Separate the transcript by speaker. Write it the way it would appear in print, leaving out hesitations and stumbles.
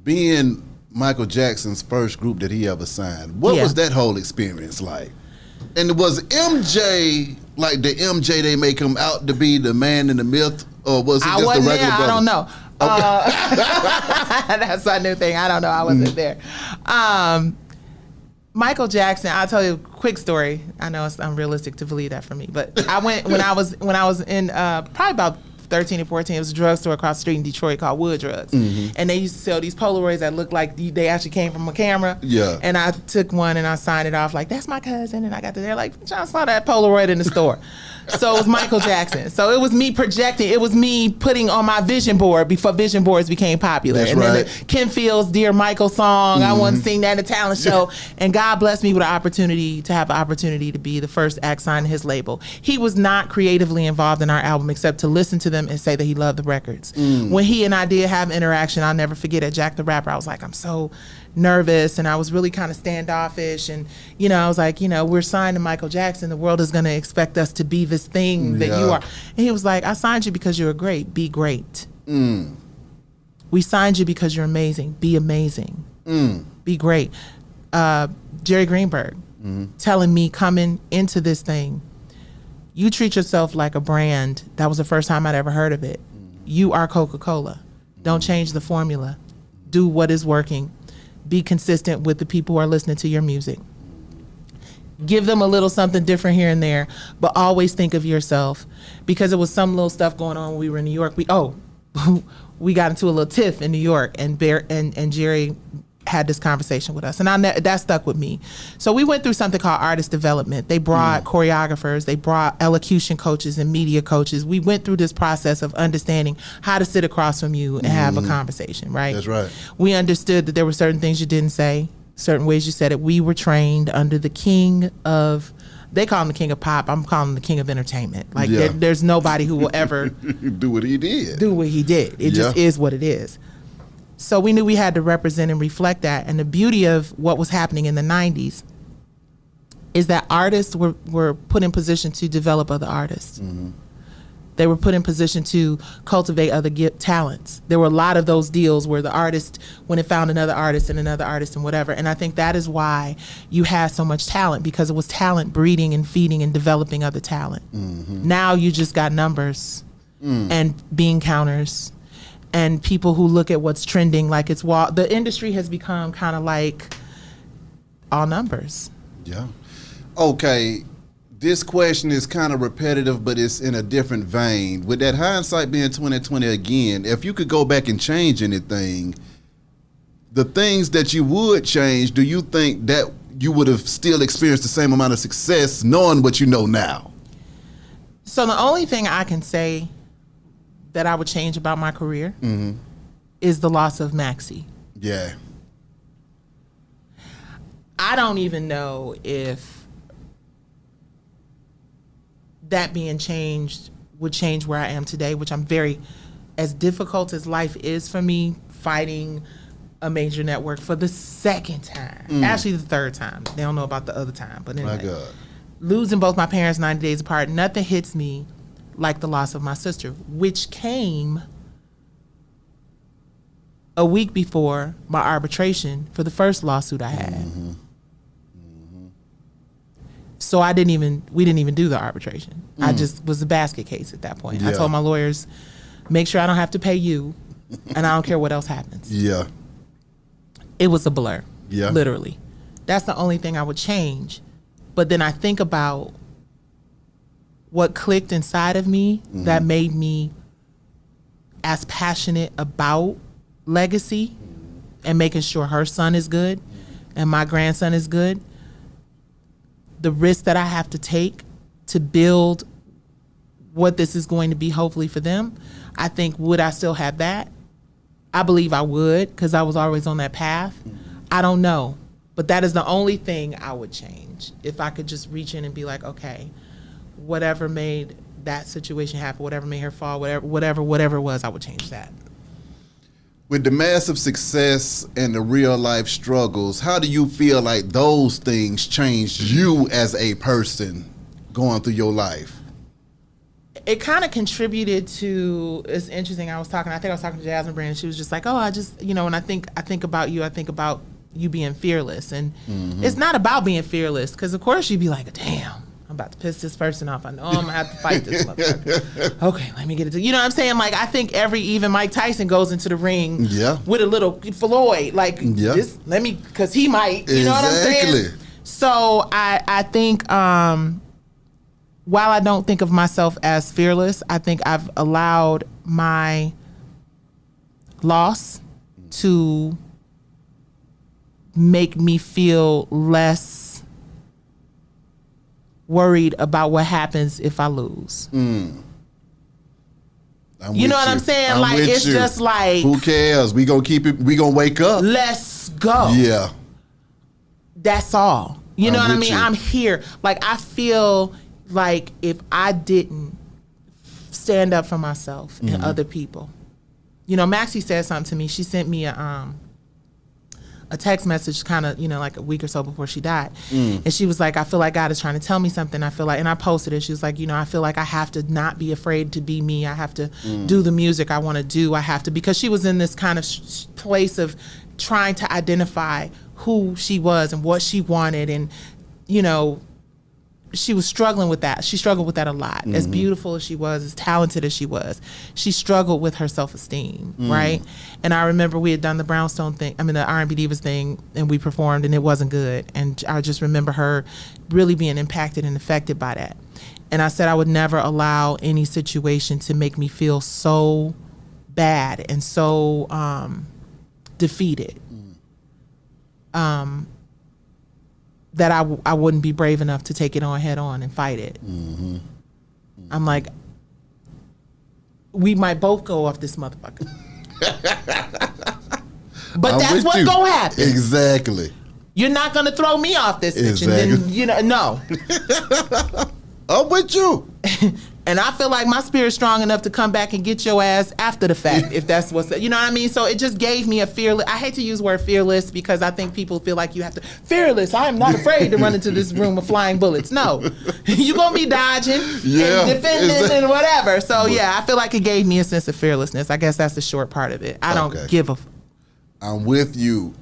Speaker 1: being Michael Jackson's first group that he ever signed, what was that whole experience like? And was MJ like the MJ they make him out to be the man in the myth, or was he just a regular brother?
Speaker 2: I don't know. That's a new thing. I don't know. I wasn't there. Michael Jackson, I'll tell you a quick story. I know it's unrealistic to believe that for me, but I went when I was in probably about 13 or 14. It was a drugstore across the street in Detroit called Wood Drugs. And they used to sell these Polaroids that looked like they actually came from a camera.
Speaker 1: Yeah.
Speaker 2: And I took one and I signed it off like, that's my cousin. And I got to there like, John saw that Polaroid in the store. So it was Michael Jackson. So it was me projecting. It was me putting on my vision board before vision boards became popular.
Speaker 1: That's
Speaker 2: and
Speaker 1: right.
Speaker 2: then the Ken Fields' Dear Michael song, I wanted to sing that at a talent show. And God blessed me with an opportunity to be the first act signed to his label. He was not creatively involved in our album except to listen to them and say that he loved the records. When he and I did have interaction, I'll never forget at Jack the Rapper, I was like, I'm so nervous, and I was really kind of standoffish, and I was like, we're signed to Michael Jackson, the world is going to expect us to be this thing that you are. And he was like, I signed you because you're great, be great. We signed you because you're amazing, be amazing. Be great. Jerry Greenberg telling me coming into this thing, you treat yourself like a brand. That was the first time I'd ever heard of it. You are Coca-Cola. Don't change the formula. Do what is working. Be consistent with the people who are listening to your music. Give them a little something different here and there, but always think of yourself, because it was some little stuff going on when we were in New York. We got into a little tiff in New York, and Jerry had this conversation with us, and that stuck with me. So we went through something called artist development. They brought choreographers, they brought elocution coaches and media coaches. We went through this process of understanding how to sit across from you and have a conversation, right?
Speaker 1: That's right.
Speaker 2: We understood that there were certain things you didn't say, certain ways you said it. We were trained under the king of, they call him the king of pop, I'm calling him the king of entertainment. Like there's nobody who will ever
Speaker 1: do what he did.
Speaker 2: It just is what it is. So we knew we had to represent and reflect that. And the beauty of what was happening in the 90s is that artists were put in position to develop other artists. They were put in position to cultivate other talents. There were a lot of those deals where the artist went and found another artist and whatever. And I think that is why you had so much talent, because it was talent breeding and feeding and developing other talent. Now you just got numbers and bean counters and people who look at what's trending like it's the industry has become kind of like all numbers. Yeah.
Speaker 1: Okay, this question is kind of repetitive, but it's in a different vein. With that hindsight being 2020 again, if you could go back and change anything, the things that you would change, do you think that you would have still experienced the same amount of success knowing what you know now?
Speaker 2: So the only thing I can say that I would change about my career is the loss of Maxie.
Speaker 1: Yeah.
Speaker 2: I don't even know if that being changed would change where I am today, which I'm very, as difficult as life is for me, fighting a major network for the second time, actually the third time. They don't know about the other time, but anyway.
Speaker 1: My God.
Speaker 2: Losing both my parents 90 days apart, nothing hits me like the loss of my sister, which came a week before my arbitration for the first lawsuit I had. So we didn't even do the arbitration. I just was a basket case at that point. I told my lawyers, make sure I don't have to pay you, and I don't care what else happens.
Speaker 1: Yeah.
Speaker 2: It was a blur,
Speaker 1: literally.
Speaker 2: That's the only thing I would change. But then I think about what clicked inside of me that made me as passionate about legacy and making sure her son is good and my grandson is good. The risk that I have to take to build what this is going to be, hopefully for them, I think, would I still have that? I believe I would, because I was always on that path. I don't know. But that is the only thing I would change. If I could just reach in and be like, okay, whatever made that situation happen, whatever made her fall, whatever it was, I would change that.
Speaker 1: With the massive success and the real life struggles, how do you feel like those things changed you as a person going through your life?
Speaker 2: it kind of contributed to. It's interesting. I think I was talking to Jasmine Brand, and she was just like, "Oh, I just, when I think about you, I think about you being fearless, and it's not about being fearless, because of course you'd be like, damn, I'm about to piss this person off. I know I'm gonna have to fight this motherfucker. Okay, let me get it. You know what I'm saying? Like, I think even Mike Tyson goes into the ring with a little Floyd, like this. Let me, because he might. You know what I'm saying? So I think while I don't think of myself as fearless, I think I've allowed my loss to make me feel less worried about what happens if I lose. You know what I'm saying? Like, it's just like,
Speaker 1: who cares? We gonna keep it. We gonna wake up.
Speaker 2: Let's go.
Speaker 1: Yeah.
Speaker 2: That's all. You know what I mean? I'm here. Like, I feel like if I didn't stand up for myself and other people, Maxie said something to me. She sent me a text message kind of, like a week or so before she died. And she was like, I feel like God is trying to tell me something. I feel like, and I posted it. She was like, I feel like I have to not be afraid to be me. I have to do the music I want to do. I have to, because she was in this kind of place of trying to identify who she was and what she wanted. And, she was struggling with that. She struggled with that a lot. As beautiful as she was, as talented as she was, she struggled with her self-esteem, right? And I remember we had done the Brownstone thing, the R&B Divas thing, and we performed, and it wasn't good. And I just remember her really being impacted and affected by that. And I said I would never allow any situation to make me feel so bad and so defeated. That I wouldn't be brave enough to take it on head on and fight it. I'm like, we might both go off this motherfucker. But that's what's gonna happen.
Speaker 1: Exactly.
Speaker 2: You're not gonna throw me off this bitch.
Speaker 1: Exactly.
Speaker 2: And then, no.
Speaker 1: I'm with you.
Speaker 2: And I feel like my spirit's strong enough to come back and get your ass after the fact, if that's what's, you know what I mean? So it just gave me a fearless, I hate to use the word fearless because I think people feel like you have to, fearless, I am not afraid to run into this room with flying bullets. No. You're going to be dodging and defending and whatever. So I feel like it gave me a sense of fearlessness. I guess that's the short part of it. I don't give a
Speaker 1: I'm with you.